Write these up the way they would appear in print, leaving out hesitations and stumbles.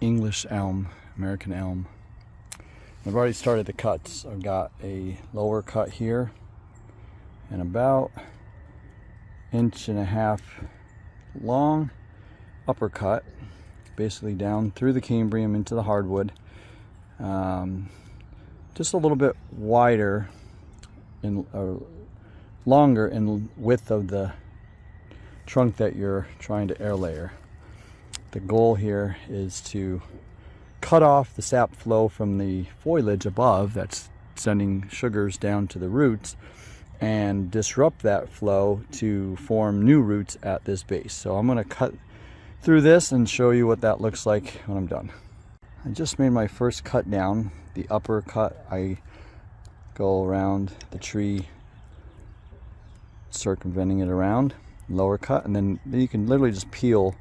English elm, American elm. I've already started the cuts. I've got a lower cut here and about 1.5 inch long upper cut, basically down through the cambrium into the hardwood. Just a little bit wider and longer in width of the trunk that you're trying to air layer. The goal here is to cut off the sap flow from the foliage above that's sending sugars down to the roots and disrupt that flow to form new roots at this base. So I'm going to cut through this and show you what that looks like when I'm done. I just made my first cut down. The upper cut, I go around the tree, circumventing it around. Lower cut, and then you can literally just peel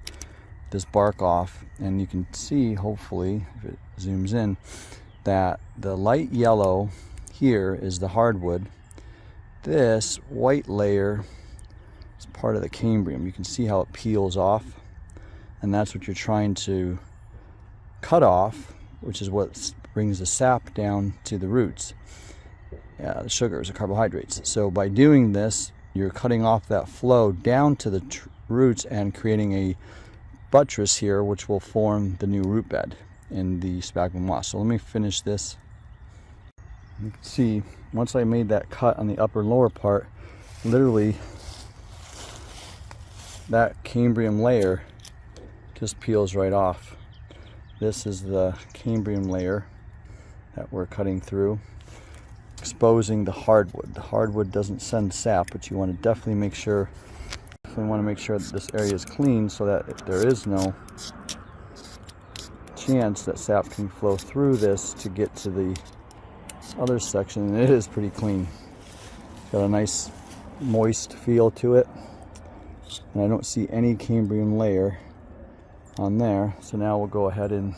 this bark off, and you can see, hopefully if it zooms in, that the light yellow here is the hardwood. This white layer is part of the cambrium. You can see how it peels off, and that's what you're trying to cut off, which is what brings the sap down to the roots, the sugars, the carbohydrates. So by doing this, you're cutting off that flow down to the roots and creating a buttress here, which will form the new root bed in the sphagnum moss. So let me finish this. You can see, once I made that cut on the upper and lower part, literally that cambrium layer just peels right off. This is the cambrium layer that we're cutting through, exposing the hardwood. The hardwood doesn't send sap, but you want to definitely make sure that this area is clean, so that if there is no chance that sap can flow through this to get to the other section. And it is pretty clean. Got a nice moist feel to it, and I don't see any cambrium layer on there. So now we'll go ahead and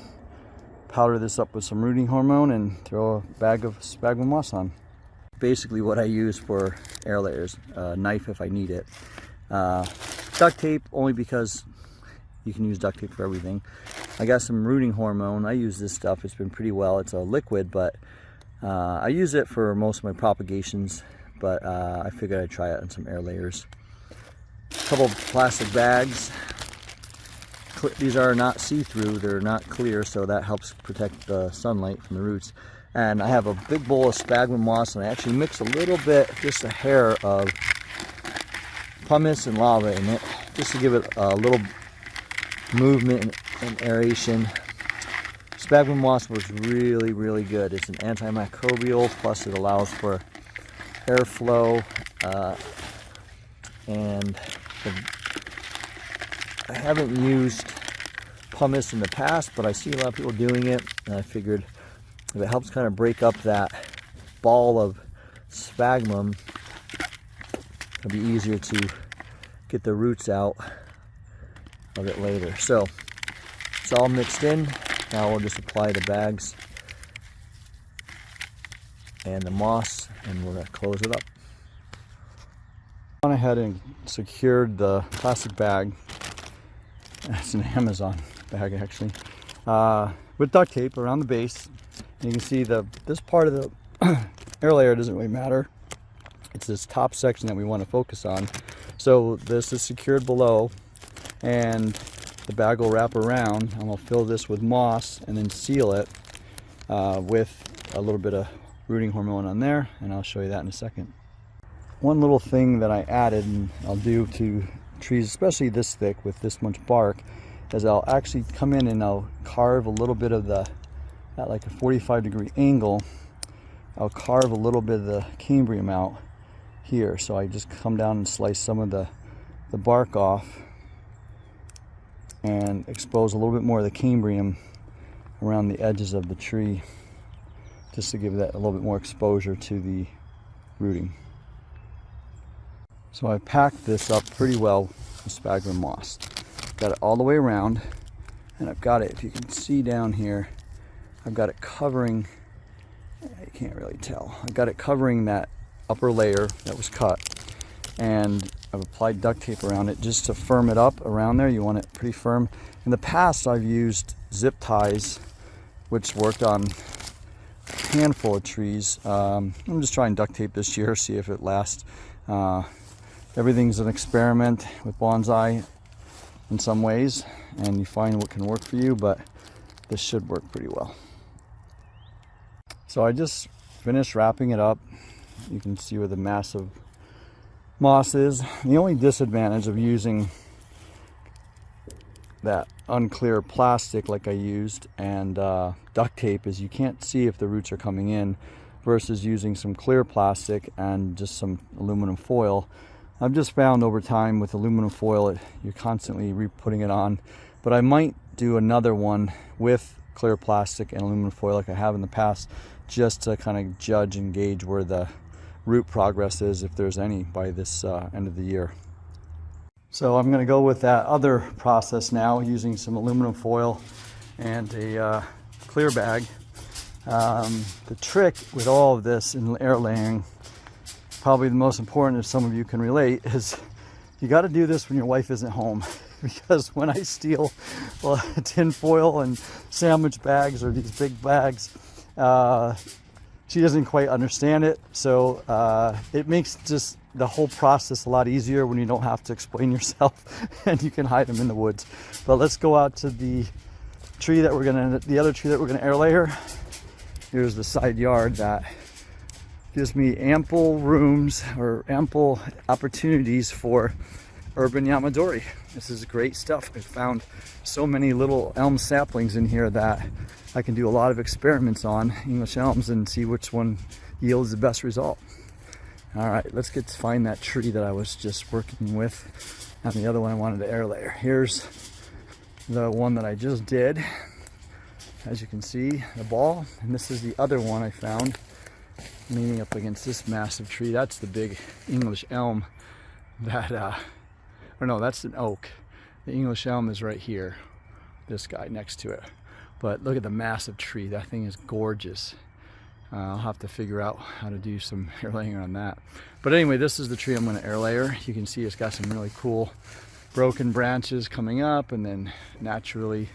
powder this up with some rooting hormone and throw a bag of sphagnum moss on. Basically what I use for air layers, a knife if I need it, duct tape only because you can use duct tape for everything. I got some rooting hormone. I use this stuff. It's been pretty well. It's a liquid, but I use it for most of my propagations, but I figured I'd try it on some air layers. A couple of plastic bags. These are not see-through, they're not clear, so that helps protect the sunlight from the roots. And I have a big bowl of sphagnum moss, and I actually mix a little bit, just a hair of pumice and lava in it, just to give it a little movement and aeration. Sphagnum moss works really, really good. It's an antimicrobial, plus it allows for airflow, and I haven't used pumice in the past, but I see a lot of people doing it, and I figured if it helps kind of break up that ball of sphagnum, it'll be easier to get the roots out of it later. So it's all mixed in. Now we'll just apply the bags and the moss, and we're going to close it up. I went ahead and secured the plastic bag. It's an Amazon bag actually, with duct tape around the base. And you can see this part of the air layer doesn't really matter. It's this top section that we want to focus on. So this is secured below, and the bag will wrap around, and we'll fill this with moss and then seal it with a little bit of rooting hormone on there, and I'll show you that in a second. One little thing that I added, and I'll do to trees, especially this thick with this much bark, is I'll actually come in and I'll carve a little bit of the, at like a 45-degree angle, I'll carve a little bit of the cambrium out here. So I just come down and slice some of the bark off and expose a little bit more of the cambrium around the edges of the tree, just to give that a little bit more exposure to the rooting. So I packed this up pretty well with sphagnum moss. Got it all the way around, and I've got it, if you can see down here, I've got it covering, you can't really tell, I've got it covering that upper layer that was cut, and I've applied duct tape around it just to firm it up around there. You want it pretty firm. In the past, I've used zip ties, which worked on a handful of trees. I'm just trying duct tape this year, see if it lasts. Everything's an experiment with bonsai in some ways, and you find what can work for you, but this should work pretty well. So I just finished wrapping it up. You can see where the massive moss is. The only disadvantage of using that unclear plastic like I used and duct tape is you can't see if the roots are coming in, versus using some clear plastic and just some aluminum foil. I've just found over time with aluminum foil, you're constantly re-putting it on, but I might do another one with clear plastic and aluminum foil like I have in the past, just to kind of judge and gauge where the root progress is, if there's any, by this end of the year. So I'm going to go with that other process now, using some aluminum foil and a clear bag. The trick with all of this in air layering, probably the most important, if some of you can relate, is you got to do this when your wife isn't home. Because when I steal tin foil and sandwich bags or these big bags, she doesn't quite understand it. So it makes just the whole process a lot easier when you don't have to explain yourself and you can hide them in the woods. But let's go out to the tree that the other tree that we're gonna air layer. Here's the side yard that gives me ample rooms or ample opportunities for urban yamadori. This is great stuff. I found so many little elm saplings in here that I can do a lot of experiments on English elms and see which one yields the best result. All right, let's find that tree that I was just working with, and the other one I wanted to air layer. Here's the one that I just did. As you can see, the ball, and this is the other one I found leaning up against this massive tree. That's the big English elm that, or no, that's an oak. The English elm is right here, this guy next to it. But look at the massive tree. That thing is gorgeous. I'll have to figure out how to do some air laying on that. But anyway, this is the tree I'm going to air layer. You can see it's got some really cool broken branches coming up and then naturally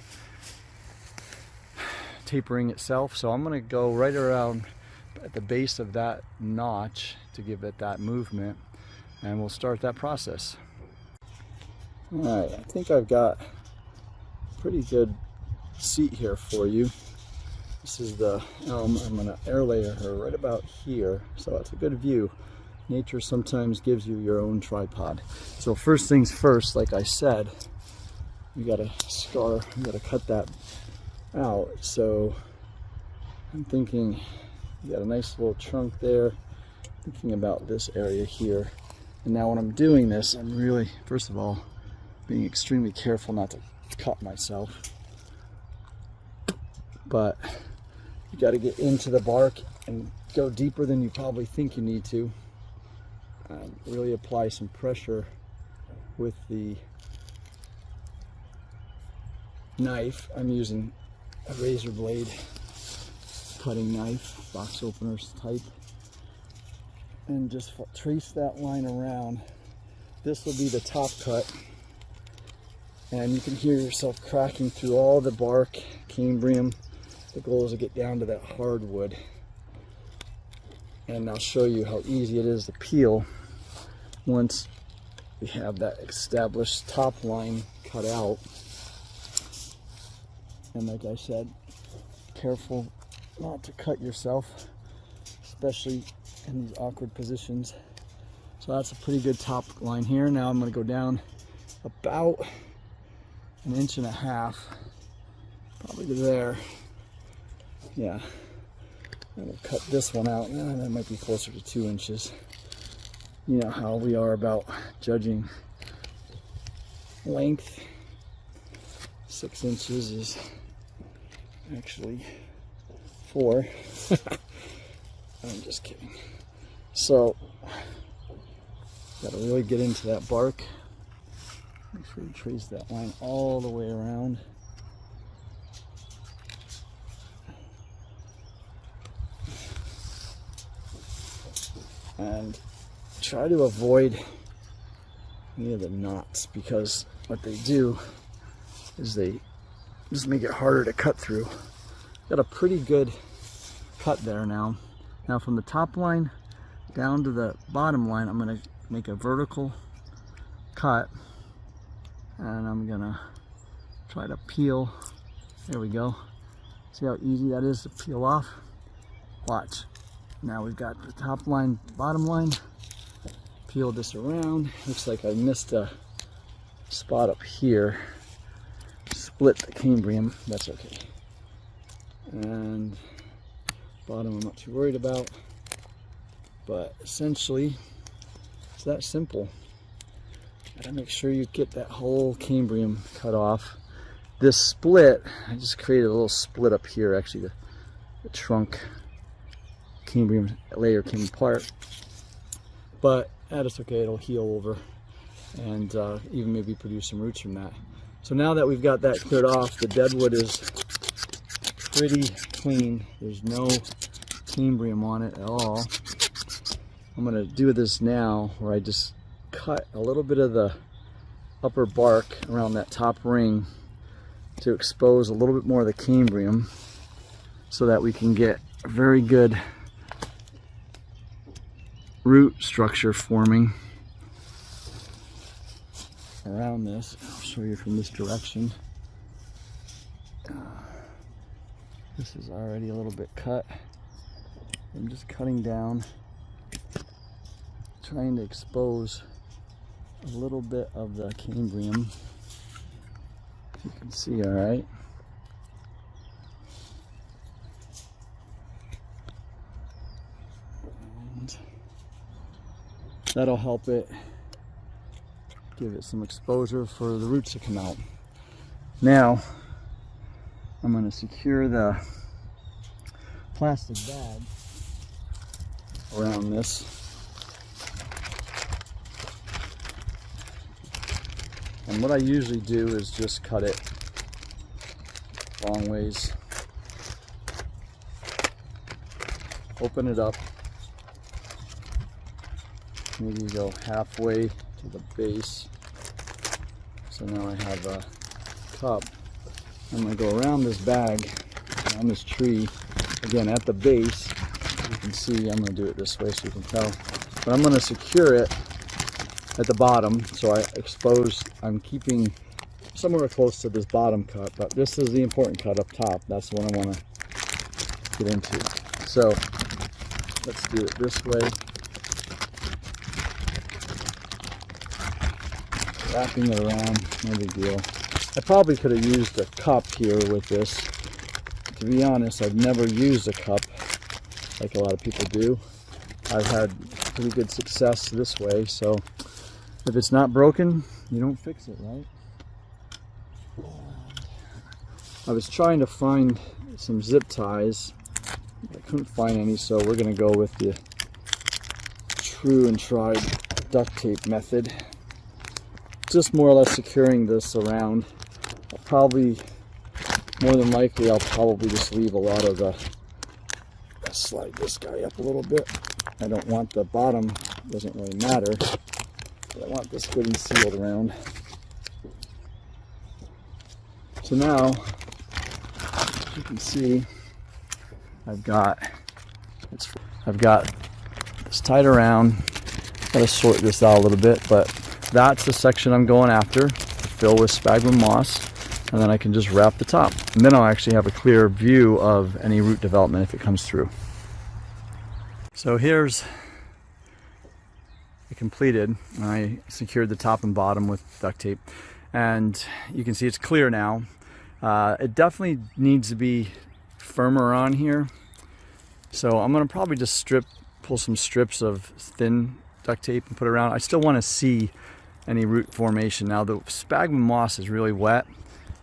tapering itself. So I'm going to go right around at the base of that notch to give it that movement, and we'll start that process. All right, I think I've got a pretty good seat here for you. This is the elm. I'm going to air layer her right about here, so it's a good view. Nature sometimes gives you your own tripod. So first things first, like I said, you got to cut that out. So I'm thinking you got a nice little trunk there, thinking about this area here. And now when I'm doing this, I'm really, first of all, being extremely careful not to cut myself. But you got to get into the bark and go deeper than you probably think you need to. Really apply some pressure with the knife. I'm using a razor blade cutting knife, box openers type, and just trace that line around. This will be the top cut, and you can hear yourself cracking through all the bark, cambrium. The goal is to get down to that hardwood, and I'll show you how easy it is to peel once we have that established top line cut out. And like I said, careful not to cut yourself, especially in these awkward positions. So that's a pretty good top line here. Now I'm going to go down about 1.5 inches, probably to there. Yeah, I'm going to cut this one out. That might be closer to 2 inches. You know how we are about judging length. 6 inches is actually 4. I'm just kidding. So, got to really get into that bark. Make sure you trace that line all the way around. And try to avoid any of the knots, because what they do is they just make it harder to cut through. Got a pretty good cut there now. Now from the top line down to the bottom line, I'm gonna make a vertical cut, and I'm gonna try to peel. There we go. See how easy that is to peel off? Watch. Now we've got the top line, bottom line. Peel this around. Looks like I missed a spot up here. Split the cambrium. That's okay. And bottom I'm not too worried about. But essentially, it's that simple. Gotta make sure you get that whole cambrium cut off. This split, I just created a little split up here. Actually, the trunk cambrium layer came apart. But that's okay, it'll heal over and even maybe produce some roots from that. So now that we've got that cleared off, the deadwood is pretty clean. There's no cambrium on it at all. I'm gonna do this now where I just cut a little bit of the upper bark around that top ring to expose a little bit more of the cambrium so that we can get a very good root structure forming around this. I'll show you from this direction. This is already a little bit cut. I'm just cutting down, trying to expose a little bit of the cambrium. You can see, all right. And that'll help it, give it some exposure for the roots to come out. Now, I'm going to secure the plastic bag around this. And what I usually do is just cut it long ways. Open it up. Maybe go halfway to the base. So now I have a cup. I'm going to go around this bag, around this tree. Again, at the base, you can see, I'm going to do it this way so you can tell. But I'm going to secure it at the bottom, so I'm keeping somewhere close to this bottom cut, but this is the important cut up top. That's the one I want to get into. So let's do it this way. Wrapping it around, no big deal. I probably could have used a cup here with this. To be honest, I've never used a cup like a lot of people do. I've had pretty good success this way, so if it's not broken, you don't fix it, right? I was trying to find some zip ties. I couldn't find any, so we're going to go with the true and tried duct tape method. Just more or less securing this around. More than likely, I'll probably just leave a lot of the, slide this guy up a little bit. I don't want the bottom, doesn't really matter. I want this good and sealed around. So now, as you can see, I've got this tied around. Got to sort this out a little bit, but that's the section I'm going after. Fill with sphagnum moss, and then I can just wrap the top. And then I'll actually have a clear view of any root development if it comes through. So here's completed. I secured the top and bottom with duct tape, and you can see it's clear now. It definitely needs to be firmer on here, so I'm going to probably just pull some strips of thin duct tape and put it around. I still want to see any root formation. Now the sphagnum moss is really wet,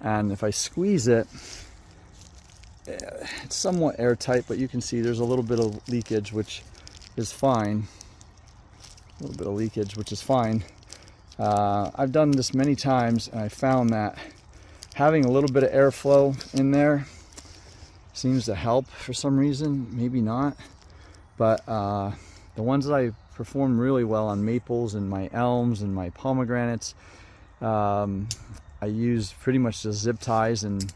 and if I squeeze it, it's somewhat airtight, but you can see there's a little bit of leakage, which is fine. A little bit of leakage, which is fine. I've done this many times, and I found that having a little bit of airflow in there seems to help for some reason. Maybe not, but the ones that I performed really well on maples and my elms and my pomegranates. I used pretty much just zip ties, and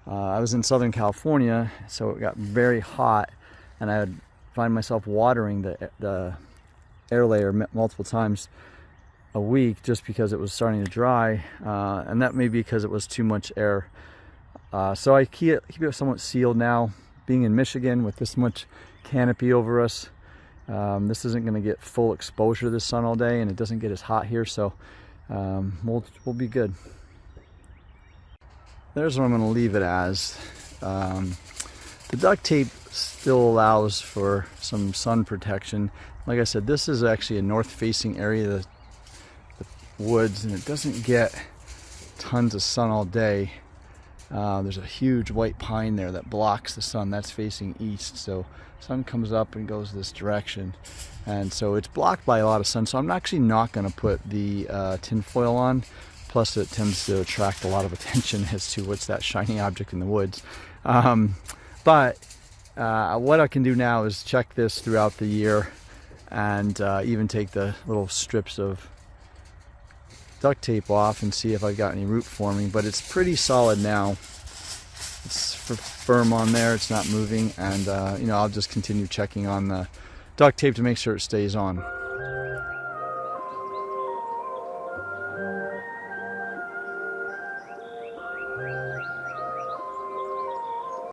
I was in Southern California, so it got very hot, and I would find myself watering the air layer multiple times a week just because it was starting to dry, and that may be because it was too much air. So I keep it somewhat sealed now. Being in Michigan with this much canopy over us, this isn't going to get full exposure to the sun all day, and it doesn't get as hot here, so we'll be good. There's what I'm going to leave it as. The duct tape still allows for some sun protection. Like I said, this is actually a north-facing area of the woods, and it doesn't get tons of sun all day. There's a huge white pine there that blocks the sun. That's facing east, so sun comes up and goes this direction, and so it's blocked by a lot of sun. So I'm actually not going to put the tinfoil on. Plus, it tends to attract a lot of attention as to what's that shiny object in the woods. But what I can do now is check this throughout the year, and even take the little strips of duct tape off and see if I've got any root forming. But it's pretty solid now. It's firm on there, it's not moving, and I'll just continue checking on the duct tape to make sure it stays on.